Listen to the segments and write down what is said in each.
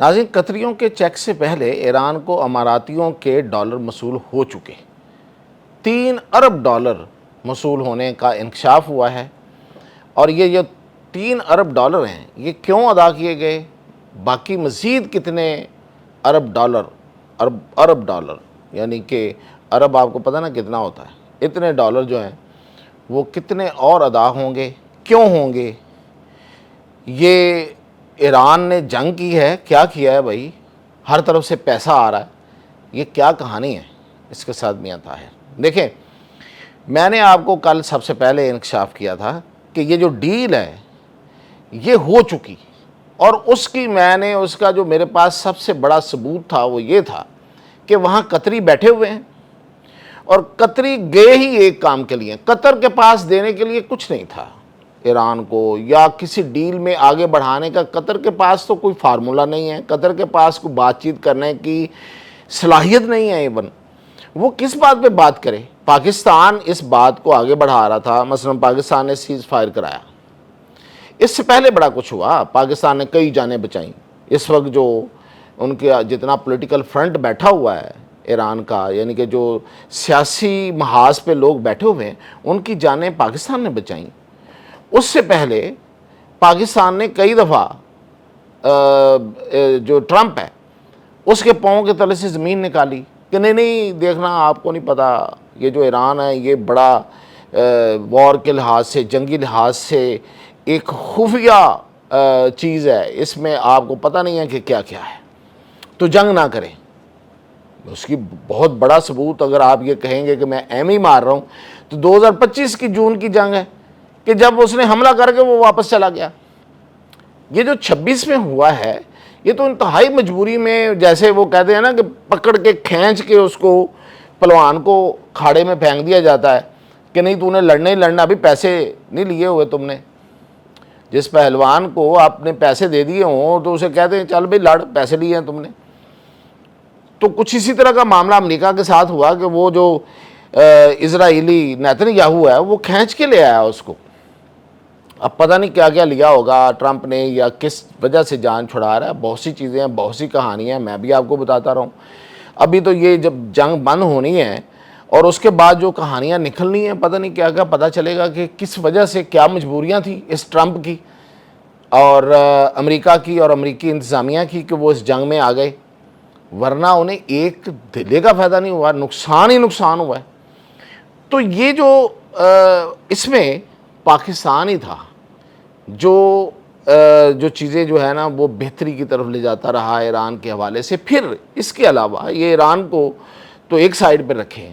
ناظرین، قطریوں کے چیک سے پہلے ایران کو اماراتیوں کے ڈالر موصول ہو چکے، 3 ارب ڈالر موصول ہونے کا انکشاف ہوا ہے۔ اور یہ جو 3 ارب ڈالر ہیں یہ کیوں ادا کیے گئے؟ باقی مزید کتنے ارب ڈالر یعنی کہ ارب آپ کو پتہ نا کتنا ہوتا ہے، اتنے ڈالر جو ہیں وہ کتنے اور ادا ہوں گے، کیوں ہوں گے؟ یہ ایران نے جنگ کی ہے، کیا کیا ہے بھائی؟ ہر طرف سے پیسہ آ رہا ہے، یہ کیا کہانی ہے اس کے ساتھ میاں طاہر؟ دیکھیں، میں نے آپ کو کل سب سے پہلے انکشاف کیا تھا کہ یہ جو ڈیل ہے یہ ہو چکی، اور اس کا جو میرے پاس سب سے بڑا ثبوت تھا وہ یہ تھا کہ وہاں قطری بیٹھے ہوئے ہیں، اور قطری گئے ہی ایک کام کے لیے، قطر کے پاس دینے کے لیے کچھ نہیں تھا ایران کو، یا کسی ڈیل میں آگے بڑھانے کا قطر کے پاس تو کوئی فارمولہ نہیں ہے، قطر کے پاس کوئی بات چیت کرنے کی صلاحیت نہیں ہے۔ ایون وہ کس بات پہ بات کرے؟ پاکستان اس بات کو آگے بڑھا رہا تھا، مثلا پاکستان نے سیز فائر کرایا، اس سے پہلے بڑا کچھ ہوا، پاکستان نے کئی جانیں بچائیں۔ اس وقت جو ان کے جتنا پولیٹیکل فرنٹ بیٹھا ہوا ہے ایران کا، یعنی کہ جو سیاسی محاذ پہ لوگ بیٹھے ہوئے ہیں، ان کی جانیں پاکستان نے بچائیں۔ اس سے پہلے پاکستان نے کئی دفعہ جو ٹرمپ ہے اس کے پاؤں کے تلے سے زمین نکالی کہ نہیں دیکھنا، آپ کو نہیں پتا، یہ جو ایران ہے یہ بڑا وار کے لحاظ سے، جنگی لحاظ سے ایک خفیہ چیز ہے، اس میں آپ کو پتہ نہیں ہے کہ کیا کیا ہے، تو جنگ نہ کریں۔ اس کی بہت بڑا ثبوت اگر آپ یہ کہیں گے کہ میں ایم ہی مار رہا ہوں، تو 2025 کی جون کی جنگ ہے کہ جب اس نے حملہ کر کے وہ واپس چلا گیا۔ یہ جو 26 میں ہوا ہے یہ تو انتہائی مجبوری میں، جیسے وہ کہتے ہیں نا کہ پکڑ کے کھینچ کے اس کو پلوان کو کھاڑے میں پھینک دیا جاتا ہے کہ نہیں تو نے لڑنا ہی لڑنا، ابھی پیسے نہیں لیے ہوئے تم نے۔ جس پہلوان کو آپ نے پیسے دے دیے ہوں تو اسے کہتے ہیں چل بھائی لڑ، پیسے لیے ہیں تم نے۔ تو کچھ اسی طرح کا معاملہ امریکہ کے ساتھ ہوا کہ وہ جو اسرائیلی نیتن یاہو ہے وہ کھینچ کے لے آیا اس کو۔ اب پتہ نہیں کیا کیا لیا ہوگا ٹرمپ نے یا کس وجہ سے جان چھڑا رہا ہے، بہت سی چیزیں ہیں، بہت سی کہانیاں ہیں، میں بھی آپ کو بتاتا رہا ہوں۔ ابھی تو یہ جب جنگ بند ہونی ہے اور اس کے بعد جو کہانیاں نکلنی ہیں، پتہ نہیں کیا کیا پتہ چلے گا کہ کس وجہ سے کیا مجبوریاں تھیں اس ٹرمپ کی اور امریکہ کی اور امریکی انتظامیہ کی کہ وہ اس جنگ میں آ گئے، ورنہ انہیں ایک دھلے کا فائدہ نہیں ہوا، نقصان ہی نقصان ہوا ہے۔ تو یہ اس میں پاکستان ہی تھا جو چیزیں جو ہے نا وہ بہتری کی طرف لے جاتا رہا ایران کے حوالے سے۔ پھر اس کے علاوہ یہ ایران کو تو ایک سائیڈ پہ رکھے،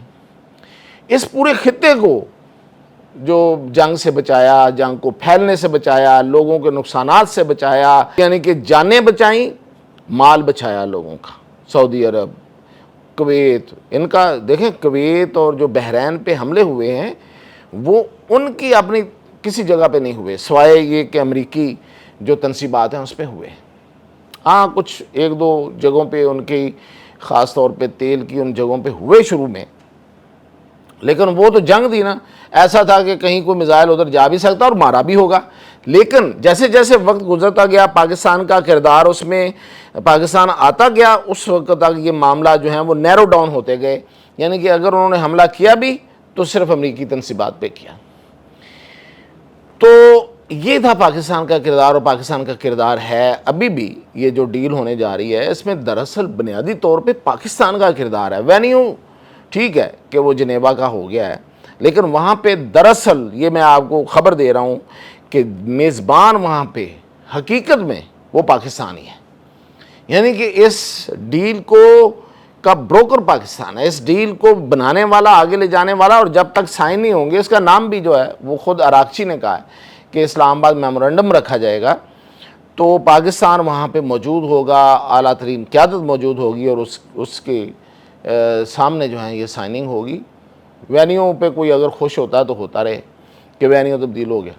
اس پورے خطے کو جو جنگ سے بچایا، جنگ کو پھیلنے سے بچایا، لوگوں کے نقصانات سے بچایا، یعنی کہ جانیں بچائیں، مال بچایا لوگوں کا۔ سعودی عرب، کویت، ان کا دیکھیں، کویت اور جو بحرین پہ حملے ہوئے ہیں وہ ان کی اپنی کسی جگہ پہ نہیں ہوئے، سوائے یہ کہ امریکی جو تنصیبات ہیں اس پہ ہوئے۔ ہاں کچھ ایک دو جگہوں پہ ان کی، خاص طور پہ تیل کی ان جگہوں پہ ہوئے شروع میں، لیکن وہ تو جنگ تھی نا، ایسا تھا کہ کہیں کوئی میزائل ادھر جا بھی سکتا اور مارا بھی ہوگا۔ لیکن جیسے جیسے وقت گزرتا گیا، پاکستان کا کردار اس میں پاکستان آتا گیا، اس وقت تک یہ معاملہ جو ہیں وہ نیرو ڈاؤن ہوتے گئے، یعنی کہ اگر انہوں نے حملہ کیا بھی تو صرف امریکی تنصیبات پہ کیا۔ تو یہ تھا پاکستان کا کردار، اور پاکستان کا کردار ہے ابھی بھی۔ یہ جو ڈیل ہونے جا رہی ہے اس میں دراصل بنیادی طور پہ پاکستان کا کردار ہے۔ وینیو ٹھیک ہے کہ وہ جنیوا کا ہو گیا ہے، لیکن وہاں پہ دراصل یہ میں آپ کو خبر دے رہا ہوں کہ میزبان وہاں پہ حقیقت میں وہ پاکستانی ہے، یعنی کہ اس ڈیل کا بروکر پاکستان ہے، اس ڈیل کو بنانے والا، آگے لے جانے والا، اور جب تک سائن نہیں ہوں گے، اس کا نام بھی جو ہے وہ خود اراغچی نے کہا ہے کہ اسلام آباد میمورنڈم رکھا جائے گا، تو پاکستان وہاں پہ موجود ہوگا، اعلیٰ ترین قیادت موجود ہوگی، اور اس کے سامنے جو ہے یہ سائننگ ہوگی۔ وینیو پہ کوئی اگر خوش ہوتا ہے تو ہوتا رہے کہ وینیو تبدیل ہو گیا۔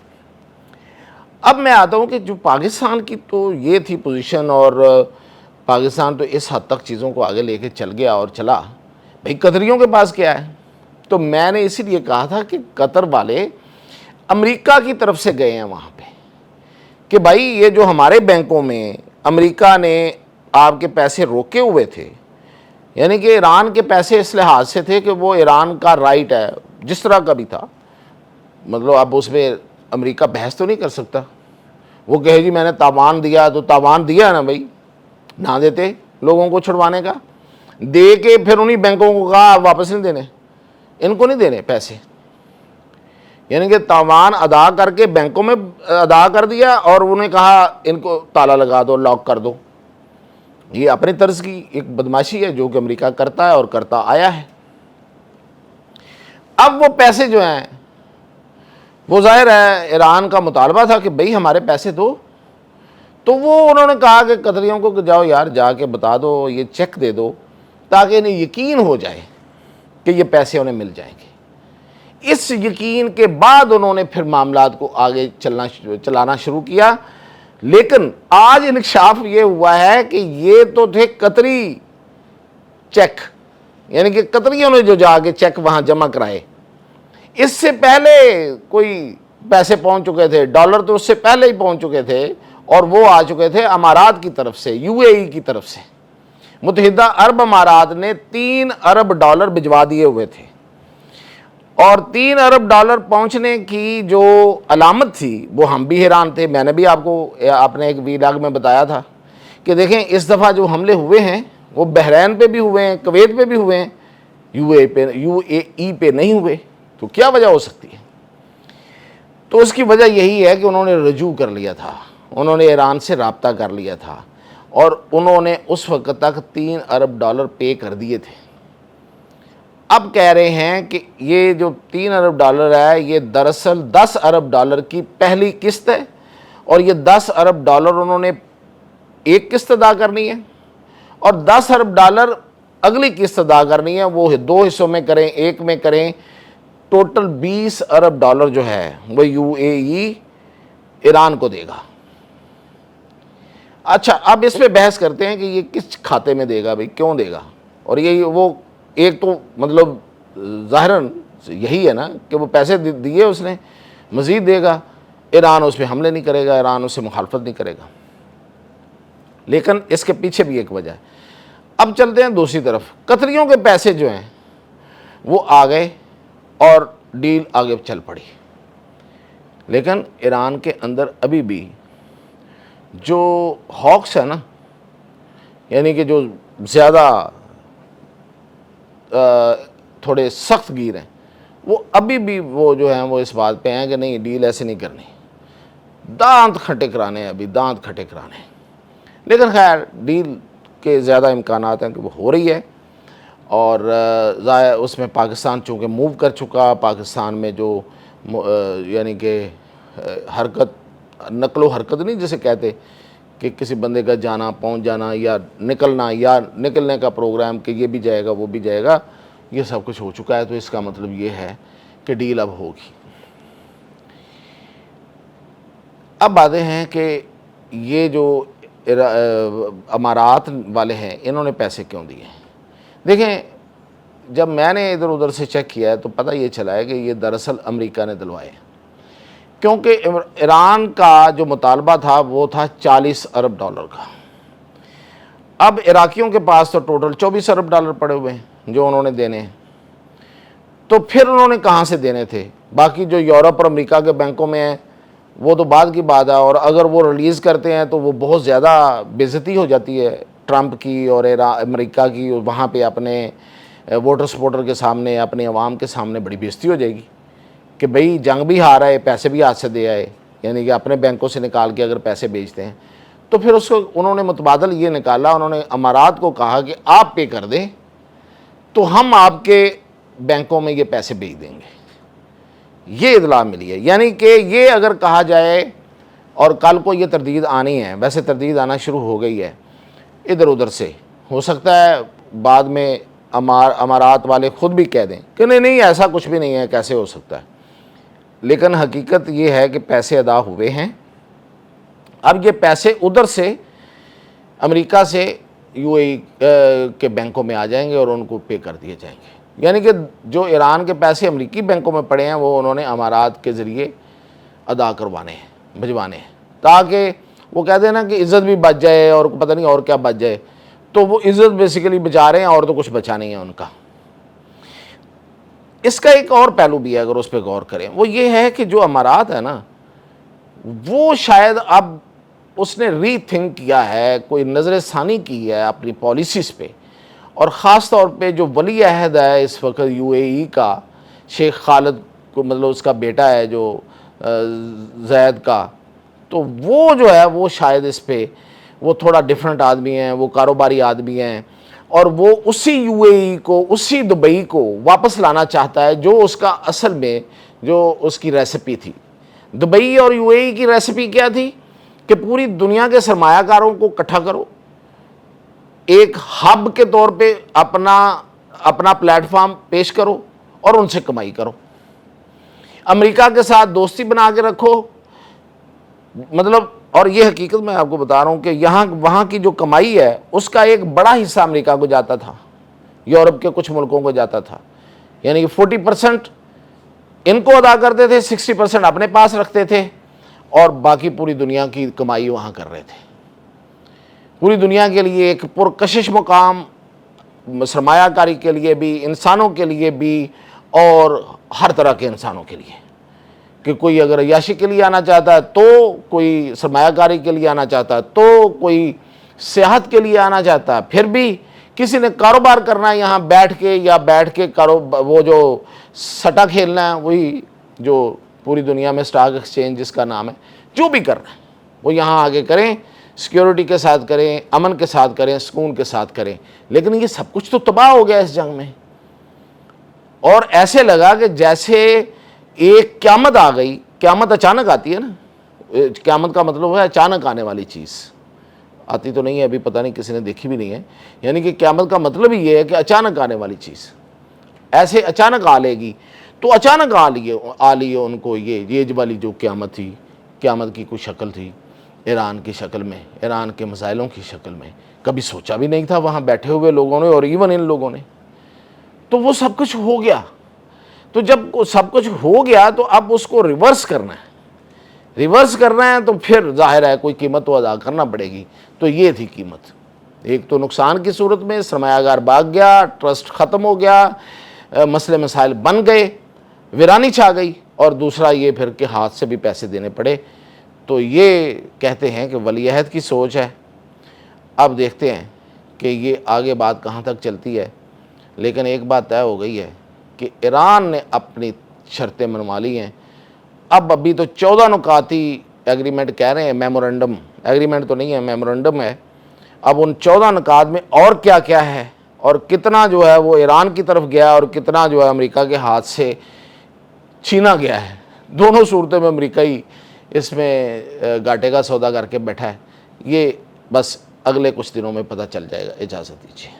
اب میں آتا ہوں کہ جو پاکستان کی تو یہ تھی پوزیشن، اور پاکستان تو اس حد تک چیزوں کو آگے لے کے چل گیا اور چلا۔ بھئی قطریوں کے پاس کیا ہے؟ تو میں نے اسی لیے کہا تھا کہ قطر والے امریکہ کی طرف سے گئے ہیں وہاں پہ کہ بھائی یہ جو ہمارے بینکوں میں امریکہ نے آپ کے پیسے روکے ہوئے تھے، یعنی کہ ایران کے پیسے اس لحاظ سے تھے کہ وہ ایران کا رائٹ ہے، جس طرح کا بھی تھا، مطلب اب اس میں امریکہ بحث تو نہیں کر سکتا، وہ کہے جی میں نے تاوان دیا، تو تاوان دیا نا بھائی، نہ دیتے لوگوں کو چھڑوانے کا، دے کے پھر انہی بینکوں کو کہا واپس نہیں دینے، ان کو نہیں دینے پیسے، یعنی کہ تاوان ادا کر کے بینکوں میں ادا کر دیا اور انہیں کہا ان کو تالا لگا دو، لاک کر دو۔ یہ اپنی طرز کی ایک بدماشی ہے جو کہ امریکہ کرتا ہے اور کرتا آیا ہے۔ اب وہ پیسے جو ہیں وہ ظاہر ہے ایران کا مطالبہ تھا کہ بھئی ہمارے پیسے دو، تو وہ انہوں نے کہا کہ قطریوں کو کہ جاؤ یار جا کے بتا دو، یہ چیک دے دو تاکہ انہیں یقین ہو جائے کہ یہ پیسے انہیں مل جائیں گے۔ اس یقین کے بعد انہوں نے پھر معاملات کو آگے چلانا شروع کیا، لیکن آج انکشاف یہ ہوا ہے کہ یہ تو تھے قطری چیک، یعنی کہ قطریوں نے جو جا کے چیک وہاں جمع کرائے، اس سے پہلے کوئی پیسے پہنچ چکے تھے، ڈالر تو اس سے پہلے ہی پہنچ چکے تھے، اور وہ آ چکے تھے امارات کی طرف سے، یو اے ای کی طرف سے۔ متحدہ عرب امارات نے 3 ارب ڈالر بھجوا دیے ہوئے تھے، اور 3 ارب ڈالر پہنچنے کی جو علامت تھی وہ ہم بھی حیران تھے۔ میں نے بھی آپ کو اپنے ایک ویلاگ میں بتایا تھا کہ دیکھیں اس دفعہ جو حملے ہوئے ہیں وہ بحرین پہ بھی ہوئے ہیں، کویت پہ بھی ہوئے ہیں، یو اے ای پہ نہیں ہوئے، تو کیا وجہ ہو سکتی ہے؟ تو اس کی وجہ یہی ہے کہ انہوں نے رجوع کر لیا تھا، انہوں نے ایران سے رابطہ کر لیا تھا، اور انہوں نے اس وقت تک 3 ارب ڈالر پے کر دیے تھے۔ اب کہہ رہے ہیں کہ یہ جو 3 ارب ڈالر ہے یہ دراصل 10 ارب ڈالر کی پہلی قسط ہے، اور یہ 10 ارب ڈالر انہوں نے ایک قسط ادا کرنی ہے، اور 10 ارب ڈالر اگلی قسط ادا کرنی ہے، وہ 2 حصوں میں کریں، ایک میں کریں، ٹوٹل 20 ارب ڈالر جو ہے وہ یو اے ای ایران کو دے گا۔ اچھا اب اس پہ بحث کرتے ہیں کہ یہ کس کھاتے میں دے گا بھائی، کیوں دے گا؟ اور یہ وہ ایک تو مطلب ظاہراً یہی ہے نا کہ وہ پیسے دیے اس نے، مزید دے گا، ایران اس پہ حملے نہیں کرے گا، ایران اس سے مخالفت نہیں کرے گا، لیکن اس کے پیچھے بھی ایک وجہ ہے۔ اب چلتے ہیں دوسری طرف، قطریوں کے پیسے جو ہیں وہ آ گئے اور ڈیل آگے چل پڑی، لیکن ایران کے اندر ابھی بھی جو ہاکس ہے نا، یعنی کہ جو زیادہ تھوڑے سخت گیر ہیں، وہ ابھی بھی وہ جو ہیں وہ اس بات پہ ہیں کہ نہیں ڈیل ایسے نہیں کرنی، دانت کھٹے کرانے ہیں، ابھی دانت کھٹے کرانے ہیں۔ لیکن خیر ڈیل کے زیادہ امکانات ہیں کہ وہ ہو رہی ہے، اور اس میں پاکستان چونکہ موو کر چکا، پاکستان میں جو یعنی کہ حرکت، نقل و حرکت نہیں جسے کہتے کہ کسی بندے کا جانا، پہنچ جانا، یا نکلنا، یا نکلنے کا پروگرام کہ یہ بھی جائے گا وہ بھی جائے گا، یہ سب کچھ ہو چکا ہے، تو اس کا مطلب یہ ہے کہ ڈیل اب ہوگی۔ اب باتیں ہیں کہ یہ جو امارات والے ہیں انہوں نے پیسے کیوں دیے ہیں؟ دیکھیں جب میں نے ادھر ادھر سے چیک کیا ہے تو پتہ یہ چلا ہے کہ یہ دراصل امریکہ نے دلوائے، کیونکہ ایران کا جو مطالبہ تھا وہ تھا 40 ارب ڈالر کا۔ اب عراقیوں کے پاس تو ٹوٹل 24 ارب ڈالر پڑے ہوئے ہیں جو انہوں نے دینے ہیں، تو پھر انہوں نے کہاں سے دینے تھے؟ باقی جو یورپ اور امریکہ کے بینکوں میں ہیں وہ تو بعد کی بات ہے، اور اگر وہ ریلیز کرتے ہیں تو وہ بہت زیادہ بے عزتی ہو جاتی ہے ٹرمپ کی اور امریکہ کی، وہاں پہ اپنے ووٹر سپورٹر کے سامنے، اپنی عوام کے سامنے بڑی بے عزتی ہو جائے گی کہ بھئی جنگ بھی ہارا ہے، پیسے بھی ہاتھ سے دے آئے، یعنی کہ اپنے بینکوں سے نکال کے اگر پیسے بیچتے ہیں۔ تو پھر اس کو انہوں نے متبادل یہ نکالا، انہوں نے امارات کو کہا کہ آپ پے کر دیں تو ہم آپ کے بینکوں میں یہ پیسے بھیج دیں گے، یہ اطلاع ملی ہے۔ یعنی کہ یہ اگر کہا جائے، اور کل کو یہ تردید آنی ہے، ویسے تردید آنا شروع ہو گئی ہے ادھر ادھر سے، ہو سکتا ہے بعد میں امارات والے خود بھی کہہ دیں کہ نہیں ایسا کچھ بھی نہیں ہے، کیسے ہو سکتا ہے، لیکن حقیقت یہ ہے کہ پیسے ادا ہوئے ہیں۔ اب یہ پیسے ادھر سے امریکہ سے یو اے ای کے بینکوں میں آ جائیں گے اور ان کو پے کر دیے جائیں گے، یعنی کہ جو ایران کے پیسے امریکی بینکوں میں پڑے ہیں وہ انہوں نے امارات کے ذریعے ادا کروانے ہیں، بھجوانے ہیں، تاکہ وہ کہتے ہیں نا کہ عزت بھی بچ جائے اور پتہ نہیں اور کیا بچ جائے، تو وہ عزت بیسیکلی بچا رہے ہیں اور تو کچھ بچا نہیں ہے ان کا۔ اس کا ایک اور پہلو بھی ہے اگر اس پہ غور کریں، وہ یہ ہے کہ جو امارات ہے نا، وہ شاید اب اس نے ری تھنک کیا ہے، کوئی نظر ثانی کی ہے اپنی پالیسیز پہ، اور خاص طور پہ جو ولی عہد ہے اس وقت یو اے ای کا، شیخ خالد کو، مطلب اس کا بیٹا ہے جو زید کا، تو وہ جو ہے وہ شاید اس پہ وہ تھوڑا ڈیفرنٹ آدمی ہیں، وہ کاروباری آدمی ہیں، اور وہ اسی یو اے ای کو، اسی دبئی کو واپس لانا چاہتا ہے جو اس کا اصل میں جو اس کی ریسپی تھی۔ دبئی اور یو اے ای کی ریسپی کیا تھی کہ پوری دنیا کے سرمایہ کاروں کو اکٹھا کرو، ایک ہب کے طور پہ اپنا پلیٹ فارم پیش کرو اور ان سے کمائی کرو، امریکہ کے ساتھ دوستی بنا کے رکھو، مطلب، اور یہ حقیقت میں آپ کو بتا رہا ہوں کہ وہاں کی جو کمائی ہے اس کا ایک بڑا حصہ امریکہ کو جاتا تھا، یورپ کے کچھ ملکوں کو جاتا تھا، یعنی کہ 40% ان کو ادا کرتے تھے، 60% اپنے پاس رکھتے تھے، اور باقی پوری دنیا کی کمائی وہاں کر رہے تھے۔ پوری دنیا کے لیے ایک پرکشش مقام، سرمایہ کاری کے لیے بھی، انسانوں کے لیے بھی، اور ہر طرح کے انسانوں کے لیے، کہ کوئی اگر عیاشی کے لیے آنا چاہتا ہے تو، کوئی سرمایہ کاری کے لیے آنا چاہتا ہے تو، کوئی سیاحت کے لیے آنا چاہتا ہے، پھر بھی کسی نے کاروبار کرنا ہے یہاں بیٹھ کے وہ جو سٹا کھیلنا ہے، وہی جو پوری دنیا میں سٹاک ایکسچینج جس کا نام ہے، جو بھی کرنا ہے وہ یہاں آگے کریں، سیکیورٹی کے ساتھ کریں، امن کے ساتھ کریں، سکون کے ساتھ کریں۔ لیکن یہ سب کچھ تو تباہ ہو گیا اس جنگ میں، اور ایسے لگا کہ جیسے ایک قیامت آ گئی۔ قیامت اچانک آتی ہے نا، قیامت کا مطلب ہے اچانک آنے والی چیز، آتی تو نہیں ہے ابھی، پتہ نہیں کسی نے دیکھی بھی نہیں ہے، یعنی کہ قیامت کا مطلب ہی یہ ہے کہ اچانک آنے والی چیز ایسے اچانک آ لے گی، تو اچانک آ لی ان کو یہ والی جو قیامت تھی، قیامت کی کوئی شکل تھی ایران کی شکل میں، ایران کے مسائلوں کی شکل میں، کبھی سوچا بھی نہیں تھا وہاں بیٹھے ہوئے لوگوں نے، اور ایون ان لوگوں نے، تو وہ سب کچھ ہو گیا۔ تو جب سب کچھ ہو گیا تو اب اس کو ریورس کرنا ہے، تو پھر ظاہر ہے کوئی قیمت تو ادا کرنا پڑے گی۔ تو یہ تھی قیمت، ایک تو نقصان کی صورت میں سرمایہ کار بھاگ گیا، ٹرسٹ ختم ہو گیا، مسئلے مسائل بن گئے، ویرانی چھا گئی، اور دوسرا یہ پھر کہ ہاتھ سے بھی پیسے دینے پڑے۔ تو یہ کہتے ہیں کہ ولی عہد کی سوچ ہے۔ اب دیکھتے ہیں کہ یہ آگے بات کہاں تک چلتی ہے، لیکن ایک بات طے ہو گئی ہے کہ ایران نے اپنی شرطیں منوا لی ہیں۔ ابھی تو 14 نکاتی ایگریمنٹ کہہ رہے ہیں، میمورنڈم، ایگریمنٹ تو نہیں ہے، میمورنڈم ہے۔ اب ان 14 نکات میں اور کیا کیا ہے، اور کتنا جو ہے وہ ایران کی طرف گیا اور کتنا جو ہے امریکہ کے ہاتھ سے چھینا گیا ہے، دونوں صورتوں میں امریکہ ہی اس میں گھاٹے کا سودا کر کے بیٹھا ہے۔ یہ بس اگلے کچھ دنوں میں پتہ چل جائے گا۔ اجازت دیجیے۔